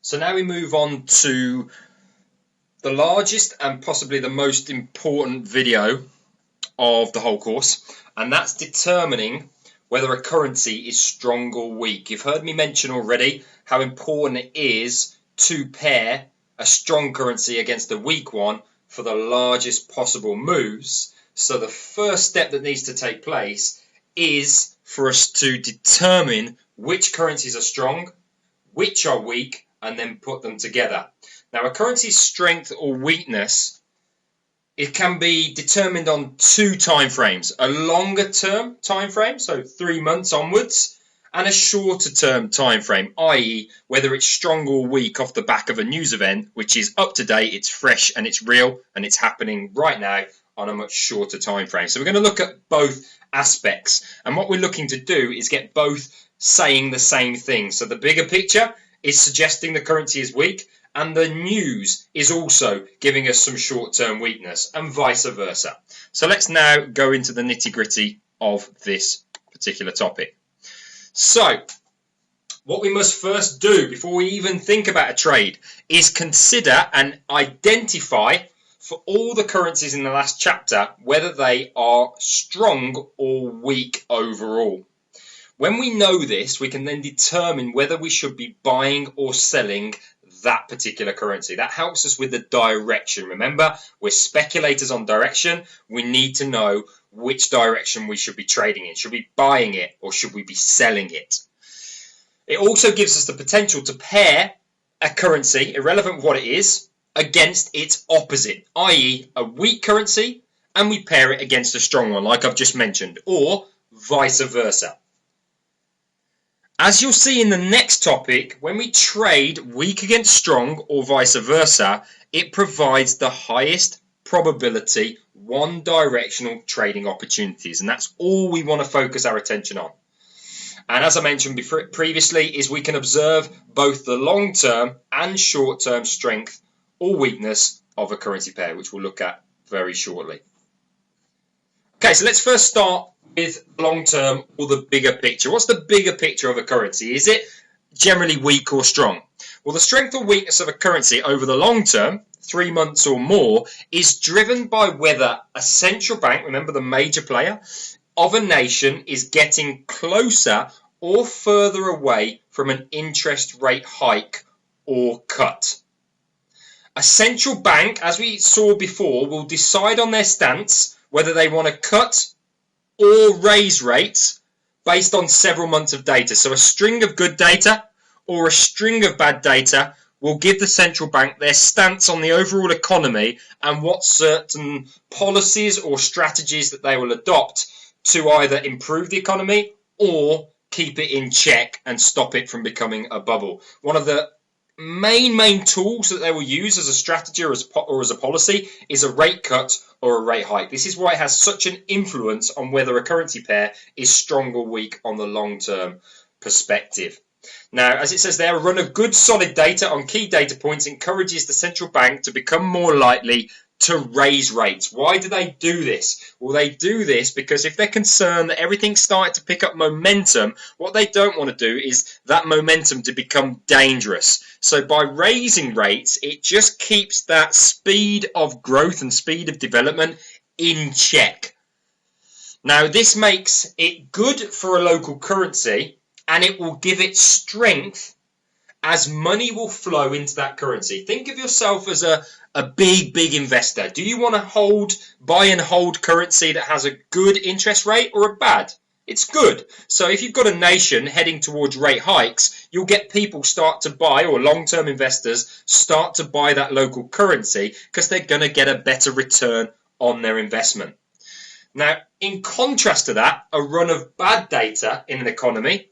So now we move on to the largest and possibly the most important video of the whole course, and that's determining whether a currency is strong or weak. You've heard me mention already how important it is to pair a strong currency against a weak one for the largest possible moves. So the first step that needs to take place is for us to determine which currencies are strong, which are weak, and then put them together. Now, a currency's strength or weakness, it can be determined on two time frames: a longer term time frame, so 3 months onwards, and a shorter term time frame, i.e. whether it's strong or weak off the back of a news event which is up to date, it's fresh and it's real and it's happening right now on a much shorter time frame. So we're going to look at both aspects, and what we're looking to do is get both saying the same thing. So the bigger picture is suggesting the currency is weak, and the news is also giving us some short-term weakness, and vice versa. So let's now go into the nitty-gritty of this particular topic. So what we must first do before we even think about a trade is consider and identify for all the currencies in the last chapter whether they are strong or weak overall. When we know this, we can then determine whether we should be buying or selling that particular currency. That helps us with the direction. Remember, we're speculators on direction. We need to know which direction we should be trading in. Should we be buying it or should we be selling it? It also gives us the potential to pair a currency, irrelevant what it is, against its opposite, i.e. a weak currency, and we pair it against a strong one, like I've just mentioned, or vice versa. As you'll see in the next topic, when we trade weak against strong or vice versa, it provides the highest probability one-directional trading opportunities, and that's all we want to focus our attention on. And as I mentioned previously, is we can observe both the long-term and short-term strength or weakness of a currency pair, which we'll look at very shortly. Okay, so let's first start with long-term or the bigger picture. What's the bigger picture of a currency? Is it generally weak or strong? Well, the strength or weakness of a currency over the long term, 3 months or more, is driven by whether a central bank, remember the major player, of a nation is getting closer or further away from an interest rate hike or cut. A central bank, as we saw before, will decide on their stance whether they want to cut or raise rates based on several months of data. So a string of good data or a string of bad data will give the central bank their stance on the overall economy and what certain policies or strategies that they will adopt to either improve the economy or keep it in check and stop it from becoming a bubble. One of the main tools that they will use as a strategy or as a policy is a rate cut or a rate hike. This is why it has such an influence on whether a currency pair is strong or weak on the long-term perspective. Now, as it says there, a run of good solid data on key data points encourages the central bank to become more likely to raise rates. Why do they do this? Well, they do this because if they're concerned that everything's starting to pick up momentum, what they don't want to do is that momentum to become dangerous. So by raising rates, it just keeps that speed of growth and speed of development in check. Now, this makes it good for a local currency, and it will give it strength as money will flow into that currency. Think of yourself as a big investor. Do you want to buy and hold currency that has a good interest rate or a bad? It's good. So if you've got a nation heading towards rate hikes, you'll get people start to buy, or long-term investors start to buy that local currency because they're going to get a better return on their investment. Now, in contrast to that, a run of bad data in an economy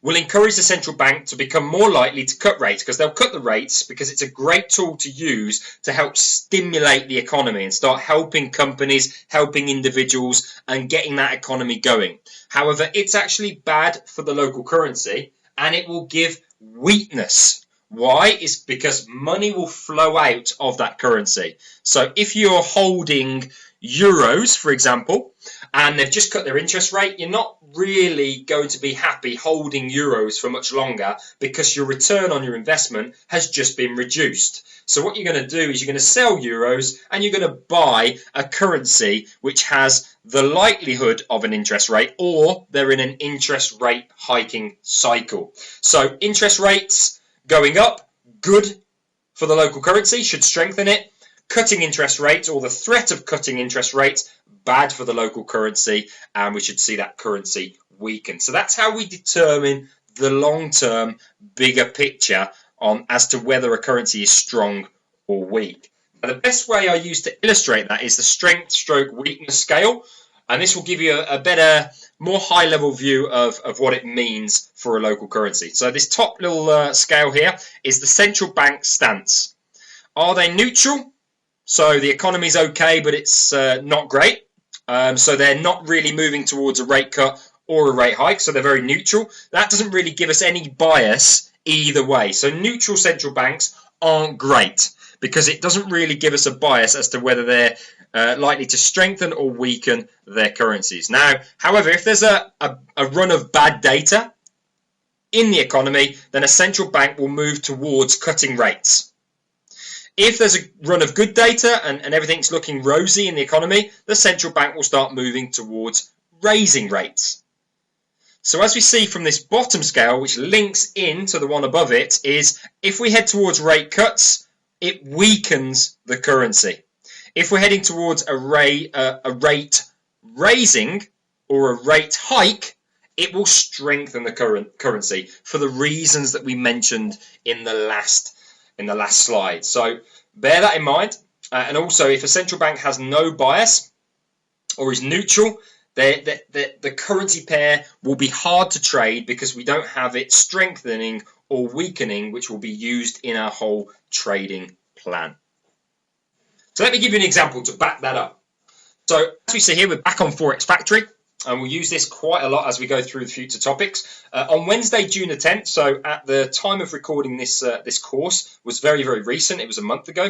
will encourage the central bank to become more likely to cut rates, because they'll cut the rates because it's a great tool to use to help stimulate the economy and start helping companies, helping individuals, and getting that economy going. However, it's actually bad for the local currency, and it will give weakness. Why? It's because money will flow out of that currency. So if you're holding euros, for example, and they've just cut their interest rate, you're not really going to be happy holding euros for much longer because your return on your investment has just been reduced. So what you're going to do is you're going to sell euros and you're going to buy a currency which has the likelihood of an interest rate, or they're in an interest rate hiking cycle. So interest rates going up, good for the local currency, should strengthen it. Cutting interest rates, or the threat of cutting interest rates, bad for the local currency, and we should see that currency weaken. So that's how we determine the long-term bigger picture on as to whether a currency is strong or weak. Now, the best way I use to illustrate that is the strength stroke weakness scale, and this will give you a better, more high-level view of what it means for a local currency. So this top little scale here is the central bank stance. Are they neutral? So the economy's okay, but it's not great. So they're not really moving towards a rate cut or a rate hike, so they're very neutral. That doesn't really give us any bias either way. So neutral central banks aren't great because it doesn't really give us a bias as to whether they're likely to strengthen or weaken their currencies. Now, however, if there's a run of bad data in the economy, then a central bank will move towards cutting rates. If there's a run of good data and everything's looking rosy in the economy, the central bank will start moving towards raising rates. So as we see from this bottom scale, which links into the one above it, is if we head towards rate cuts, it weakens the currency. If we're heading towards a rate raising or a rate hike, it will strengthen the currency for the reasons that we mentioned in the last slide. So bear that in mind. And also, if a central bank has no bias or is neutral, the currency pair will be hard to trade because we don't have it strengthening or weakening, which will be used in our whole trading plan. So let me give you an example to back that up. So as we see here, we're back on Forex Factory. And we'll use this quite a lot as we go through the future topics. On Wednesday, June the 10th, so at the time of recording this course, was very, very recent. It was a month ago.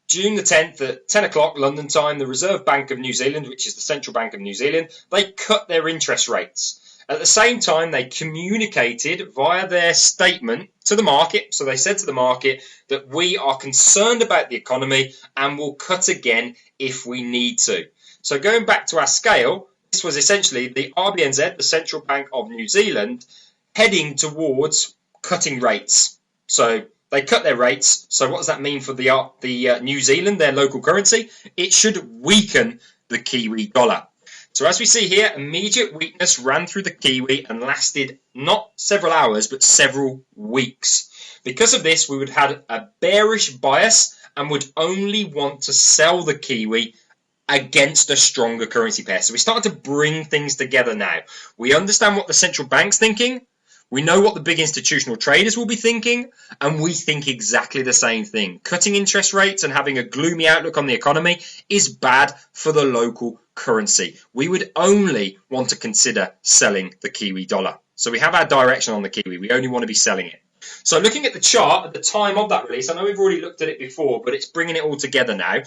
June the 10th at 10 o'clock London time, the Reserve Bank of New Zealand, which is the Central Bank of New Zealand, they cut their interest rates. At the same time, they communicated via their statement to the market. So they said to the market that we are concerned about the economy and will cut again if we need to. So going back to our scale, this was essentially the RBNZ, the Central Bank of New Zealand, heading towards cutting rates. So they cut their rates. So what does that mean for the New Zealand, their local currency? It should weaken the Kiwi dollar. So as we see here, immediate weakness ran through the Kiwi and lasted not several hours, but several weeks. Because of this, we would have a bearish bias and would only want to sell the Kiwi against a stronger currency pair. So we're starting to bring things together now. We understand what the central bank's thinking. We know what the big institutional traders will be thinking, and we think exactly the same thing. Cutting interest rates and having a gloomy outlook on the economy is bad for the local currency. We would only want to consider selling the Kiwi dollar. So we have our direction on the Kiwi. We only want to be selling it. So looking at the chart at the time of that release, I know we've already looked at it before, but it's bringing it all together now.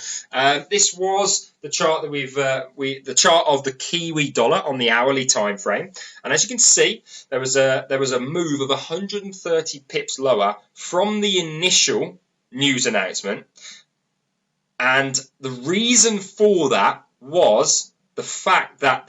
This was the chart that the chart of the Kiwi dollar on the hourly time frame, and as you can see, there was a move of 130 pips lower from the initial news announcement, and the reason for that was the fact that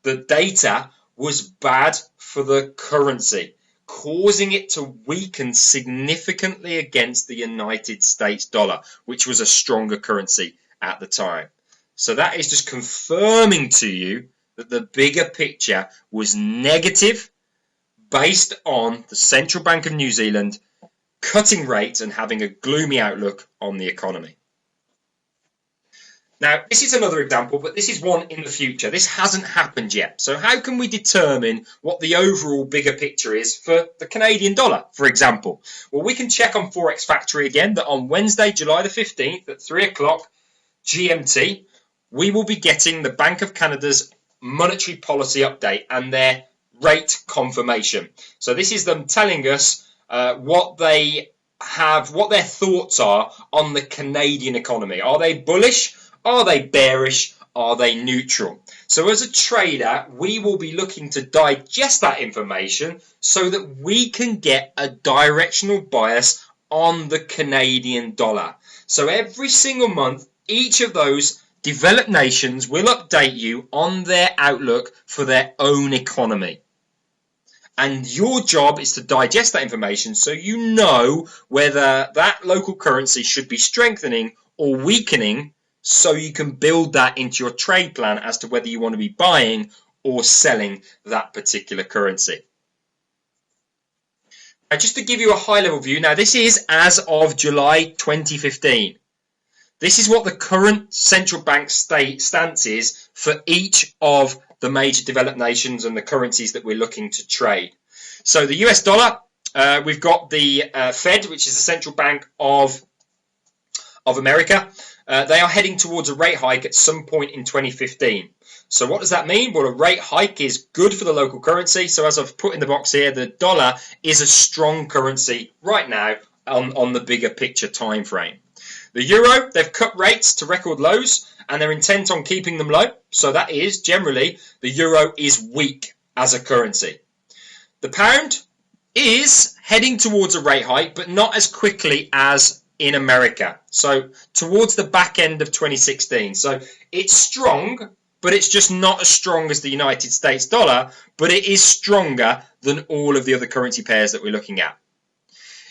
the data was bad for the currency, causing it to weaken significantly against the United States dollar, which was a stronger currency at the time. So that is just confirming to you that the bigger picture was negative based on the Central Bank of New Zealand cutting rates and having a gloomy outlook on the economy. Now, this is another example, but this is one in the future. This hasn't happened yet. So how can we determine what the overall bigger picture is for the Canadian dollar, for example? Well, we can check on Forex Factory again that on Wednesday, July the 15th at 3 o'clock GMT, we will be getting the Bank of Canada's monetary policy update and their rate confirmation. So this is them telling us what their thoughts are on the Canadian economy. Are they bullish? Are they bearish? are they neutral? So as a trader, we will be looking to digest that information so that we can get a directional bias on the Canadian dollar. So every single month, each of those developed nations will update you on their outlook for their own economy. And your job is to digest that information so you know whether that local currency should be strengthening or weakening, so you can build that into your trade plan as to whether you want to be buying or selling that particular currency. Now, just to give you a high-level view, now this is as of July 2015. This is what the current central bank stance is for each of the major developed nations and the currencies that we're looking to trade. So the US dollar, we've got the Fed, which is the central bank of America. They are heading towards a rate hike at some point in 2015. So what does that mean? Well, a rate hike is good for the local currency. So as I've put in the box here, the dollar is a strong currency right now on the bigger picture time frame. The euro, they've cut rates to record lows and they're intent on keeping them low. So that is generally the euro is weak as a currency. The pound is heading towards a rate hike, but not as quickly as in America. So towards the back end of 2016. So it's strong, but it's just not as strong as the United States dollar, but it is stronger than all of the other currency pairs that we're looking at.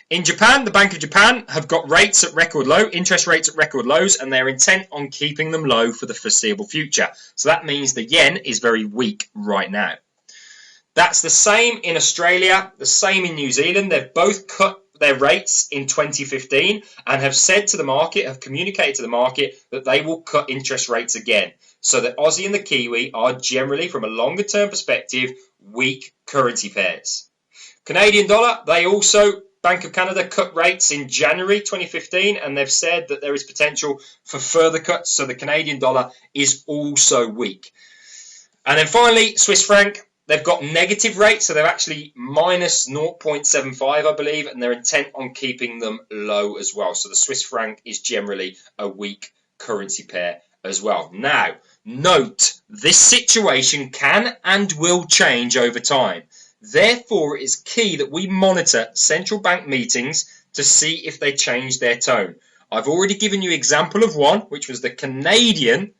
In Japan, the Bank of Japan have got rates at record low, interest rates at record lows, and they're intent on keeping them low for the foreseeable future. So that means the yen is very weak right now. That's the same in Australia, the same in New Zealand. They've both cut their rates in 2015 and have said to the market, have communicated to the market that they will cut interest rates again. So the Aussie and the Kiwi are generally, from a longer term perspective, weak currency pairs. Canadian dollar, they also, Bank of Canada cut rates in January 2015 and they've said that there is potential for further cuts, so the Canadian dollar is also weak. And then finally, Swiss franc, they've got negative rates, so they're actually minus 0.75, I believe, and they're intent on keeping them low as well. So the Swiss franc is generally a weak currency pair as well. Now, note, this situation can and will change over time. Therefore, it is key that we monitor central bank meetings to see if they change their tone. I've already given you an example of one, which was the Canadian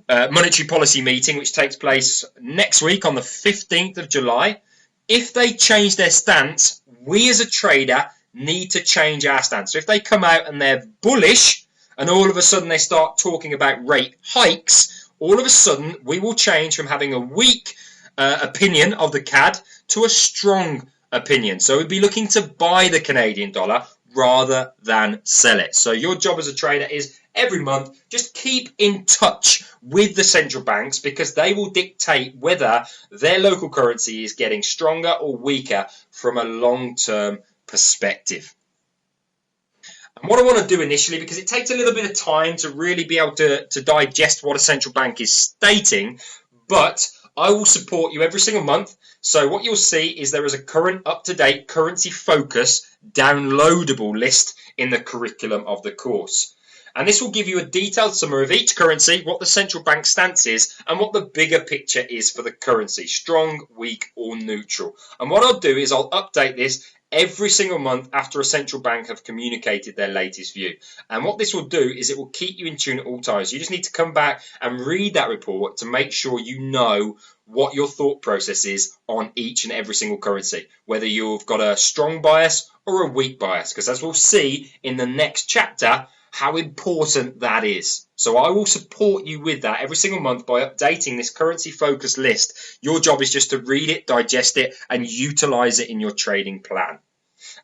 monetary policy meeting, which takes place next week on the 15th of July. If they change their stance, we as a trader need to change our stance. So if they come out and they're bullish and all of a sudden they start talking about rate hikes, all of a sudden we will change from having a weak opinion of the CAD to a strong opinion. So we'd be looking to buy the Canadian dollar rather than sell it. So your job as a trader is every month just keep in touch with the central banks, because they will dictate whether their local currency is getting stronger or weaker from a long-term perspective. And what I want to do initially, because it takes a little bit of time to really be able to digest what a central bank is stating, but I will support you every single month. So what you'll see is there is a current up-to-date currency focus downloadable list in the curriculum of the course. And this will give you a detailed summary of each currency, what the central bank stance is, and what the bigger picture is for the currency, strong, weak, or neutral. And what I'll do is I'll update this every single month after a central bank have communicated their latest view. And what this will do is it will keep you in tune at all times. You just need to come back and read that report to make sure you know what your thought process is on each and every single currency, whether you've got a strong bias or a weak bias, because as we'll see in the next chapter, how important that is. So I will support you with that every single month by updating this currency focus list. Your job is just to read it, digest it, and utilize it in your trading plan.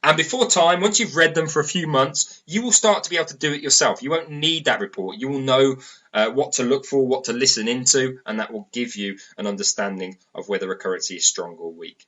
And before time, once you've read them for a few months, you will start to be able to do it yourself. You won't need that report. You will know what to look for, what to listen into, and that will give you an understanding of whether a currency is strong or weak.